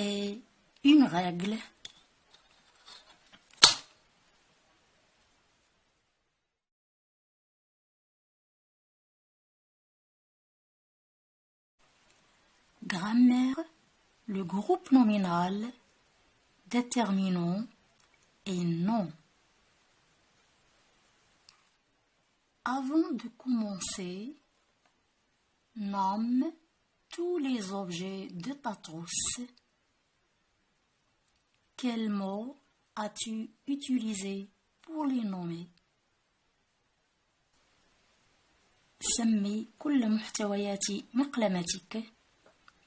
Et une règle. Grammaire, le groupe nominal, déterminant et non. Avant de commencer, nomme tous les objets de ta trousse. Quel mot as-tu utilisé pour les nommer? سمي كل محتويات مقلمتك.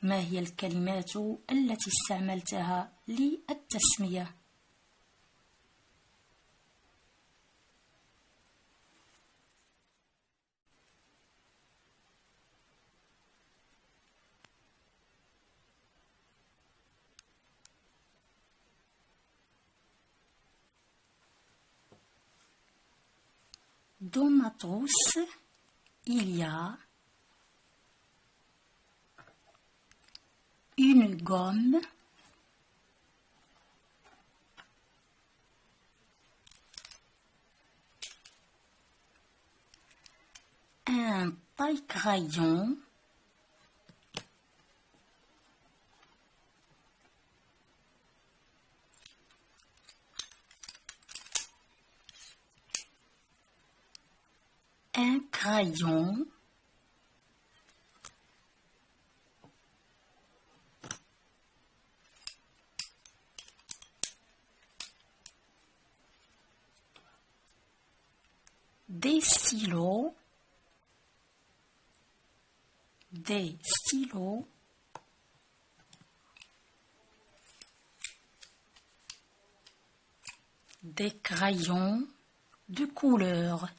ما هي الكلمات التي استعملتها للتسمية؟ Dans ma trousse, il y a une gomme, un taille-crayon, un crayon, des stylos, des crayons de couleur,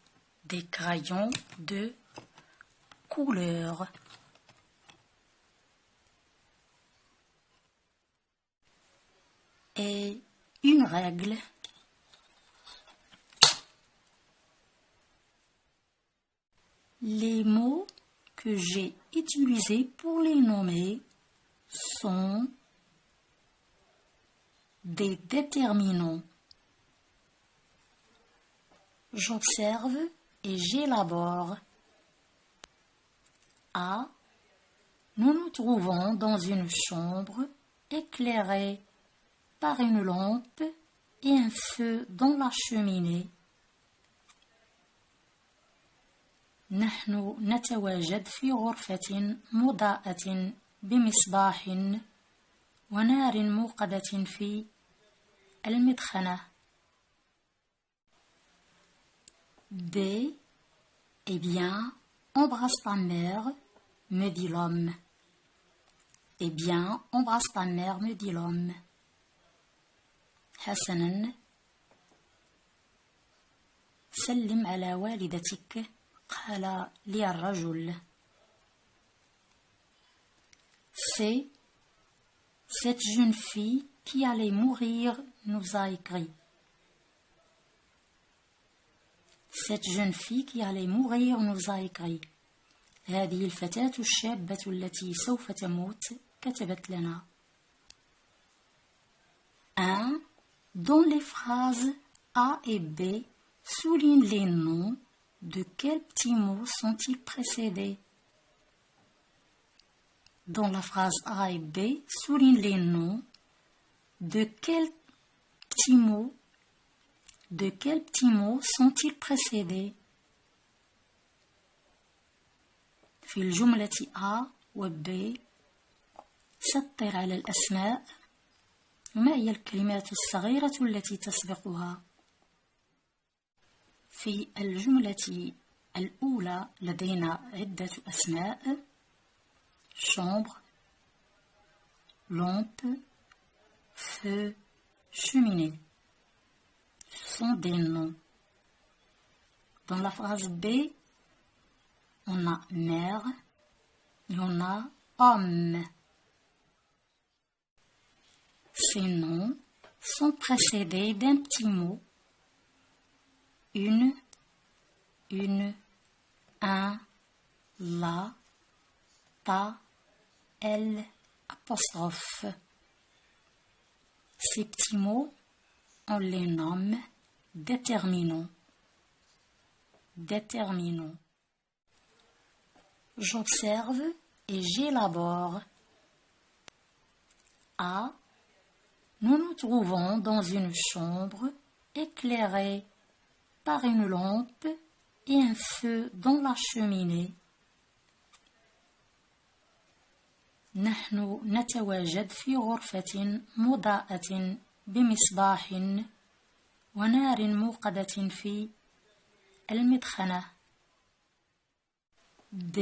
et une règle. Les mots que j'ai utilisés pour les nommer sont des déterminants. J'observe et j'élabore. A. Nous nous trouvons dans une chambre éclairée par une lampe et un feu dans la cheminée. نحن نتواجد في غرفة مضاءة بمصباح ونار موقدة في المدخنة. B. Eh bien, embrasse ta mère, me dit l'homme. Eh bien, embrasse ta mère, me dit l'homme. حسناً. سلم على والدتك, قال لي الرجل. C'est cette jeune fille qui allait mourir nous a écrit. Cette jeune fille qui allait mourir nous a écrit. هذه الفتاة الشابة التي سوف تموت كتبت لنا. 1. Dans les phrases A et B, souligne les noms. De quels petits mots sont-ils précédés? Dans la phrase A et B, souligne les noms. De quels petits mots sont-ils précédés? في الجملة A و B سطر على الأسماء. ما هي الكلمات الصغيرة التي تسبقها؟ في الجملة الأولى لدينا عدة أسماء: chambre, lampe, feu, cheminée. Ce sont des noms. Dans la phrase B, on a mère et on a homme. Ces noms sont précédés d'un petit mot. Une, un, la, ta, elle, apostrophe. Ces petits mots, on les nomme déterminants. Déterminants. J'observe et j'élabore. A. Nous nous trouvons dans une chambre éclairée par une lampe et un feu dans la cheminée. نحن نتواجد في غرفة مضاءة بمصباح ونار موقدة في المدخنة. B.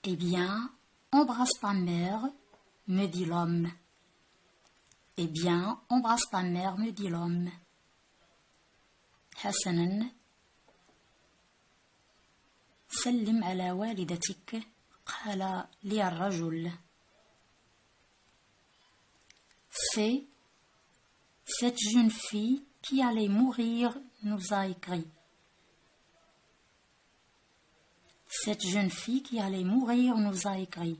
Eh bien, embrasse ta mère, me dit l'homme. Eh bien, embrasse ta mère, me dit l'homme. حسناً. سلم على والدتك, قال لي الرجل. C'est cette jeune fille qui allait mourir nous a écrit. Cette jeune fille qui allait mourir nous a écrit.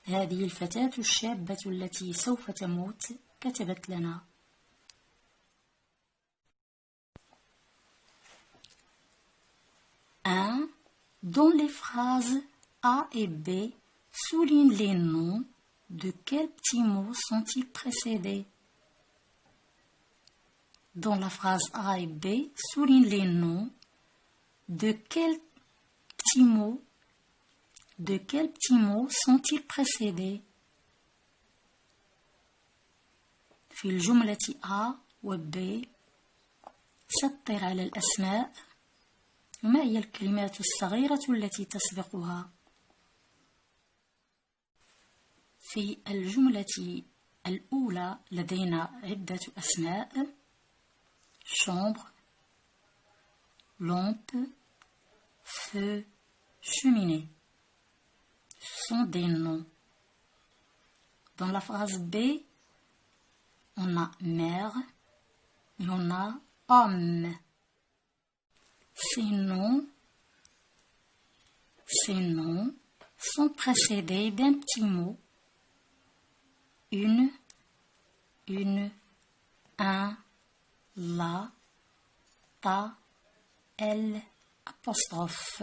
هذه الفتاة الشابة التي سوف تموت كتبت لنا. 1. Dans les phrases A et B, souligne les noms. De quels petits mots sont-ils précédés? Dans la phrase A et B, souligne les noms. De quels petits mots sont-ils précédés? في الجملة A و B سطر على الأسماء. وما هي الكلمات الصغيرة التي تسبقها؟ في الجملة الأولى لدينا عدة أسماء: chambre, lampe, feu, cheminée. Ce sont des noms. Dans la phrase B, on a mère et on a homme. Ces noms sont précédés d'un petit mot. Une, un, la, ta, elle, apostrophe.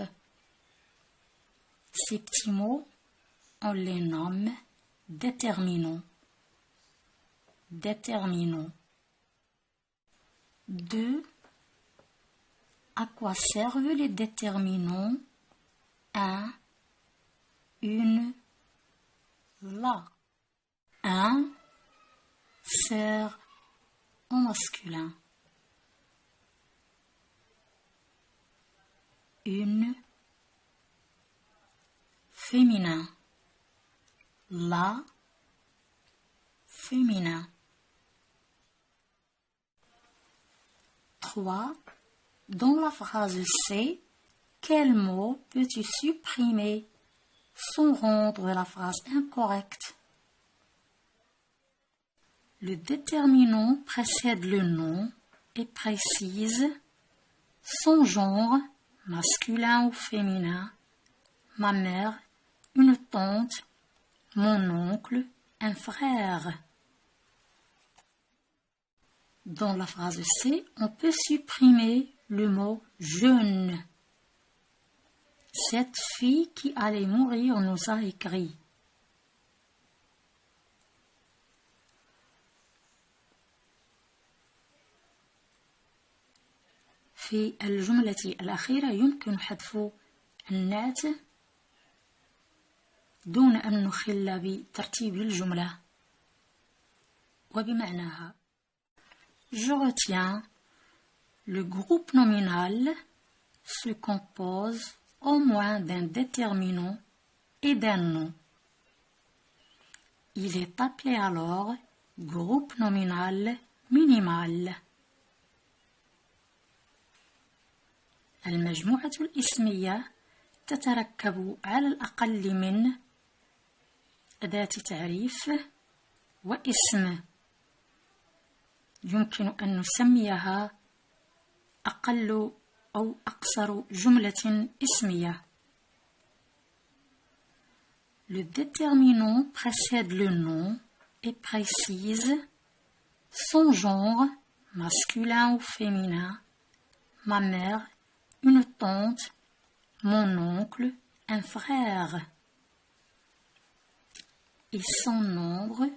Ces petits mots, on les nomme déterminants. Déterminants. 2. À quoi servent les déterminants? Un, une, la. Un sert au masculin. Une féminin. La féminin. 3. Dans la phrase C, quel mot peux-tu supprimer sans rendre la phrase incorrecte? Le déterminant précède le nom et précise son genre, masculin ou féminin, ma mère, une tante, mon oncle, un frère. Dans la phrase C, on peut supprimer le mot jeune. Cette fille qui allait mourir nous a écrit. في الجملة الأخيرة يمكن حذف النعت دون أن نخل بترتيب الجملة وبمعناها. Je retiens, le groupe nominal se compose au moins d'un déterminant et d'un nom. Il est appelé alors groupe nominal minimal. المجموعة الاسمية تتركب على الأقل من أداة تعريف واسم. يمكن أن نسميها أقل أو أقصر جملة اسمية. Le déterminant précède le nom et précise son genre, masculin ou féminin, ma mère, une tante, mon oncle, un frère. Et son nombre,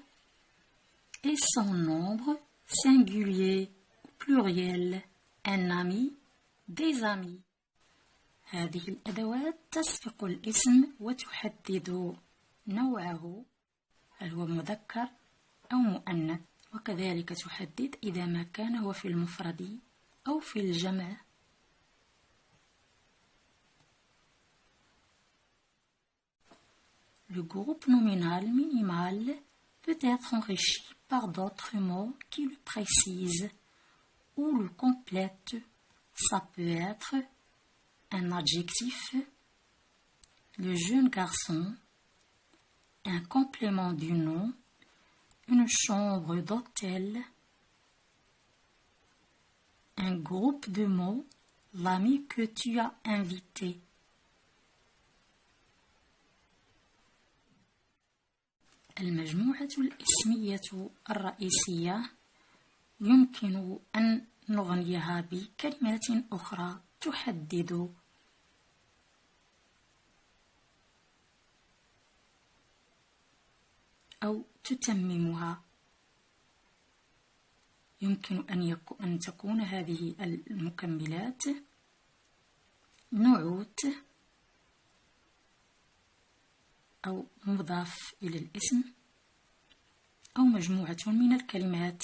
singulier ou pluriel, un ami, des amis. هذه الأدوات تسبق الاسم وتحدد نوعه، هل هو مذكر أو مؤنث، وكذلك تحدد إذا ما كان هو في المفرد أو في الجمع. Le groupe nominal minimal peut être enrichi par d'autres mots qui le précisent ou le complètent. Ça peut être un adjectif, le jeune garçon, un complément du nom, une chambre d'hôtel, un groupe de mots, l'ami que tu as invité. المجموعة الاسمية الرئيسية يمكن أن نغنيها بكلمات أخرى تحدد أو تتممها. يمكن أن تكون هذه المكملات نعوت أو مضاف إلى الاسم أو مجموعة من الكلمات.